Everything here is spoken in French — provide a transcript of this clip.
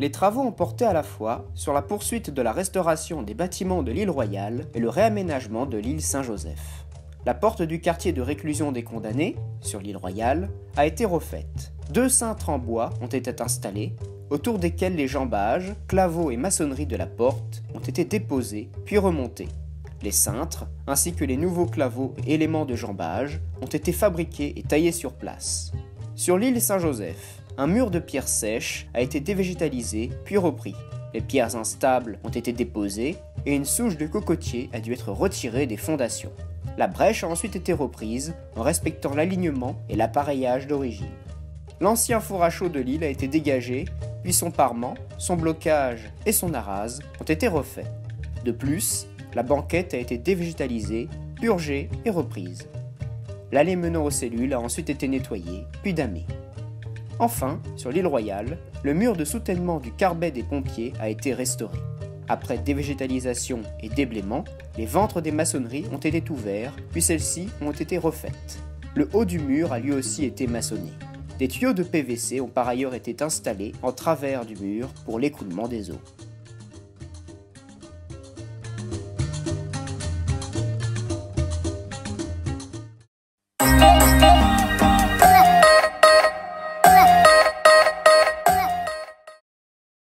Les travaux ont porté à la fois sur la poursuite de la restauration des bâtiments de l'île Royale et le réaménagement de l'île Saint-Joseph. La porte du quartier de réclusion des condamnés, sur l'île Royale, a été refaite. 2 cintres en bois ont été installés, autour desquels les jambages, claveaux et maçonnerie de la porte ont été déposés puis remontés. Les cintres, ainsi que les nouveaux claveaux et éléments de jambage, ont été fabriqués et taillés sur place. Sur l'île Saint-Joseph, un mur de pierres sèches a été dévégétalisé puis repris. Les pierres instables ont été déposées et une souche de cocotier a dû être retirée des fondations. La brèche a ensuite été reprise en respectant l'alignement et l'appareillage d'origine. L'ancien four à chaux de l'île a été dégagé, puis son parement, son blocage et son arase ont été refaits. De plus, la banquette a été dévégétalisée, purgée et reprise. L'allée menant aux cellules a ensuite été nettoyée, puis damée. Enfin, sur l'île Royale, le mur de soutènement du carbet des pompiers a été restauré. Après dévégétalisation et déblaiement, les ventres des maçonneries ont été ouverts, puis celles-ci ont été refaites. Le haut du mur a lui aussi été maçonné. Des tuyaux de PVC ont par ailleurs été installés en travers du mur pour l'écoulement des eaux.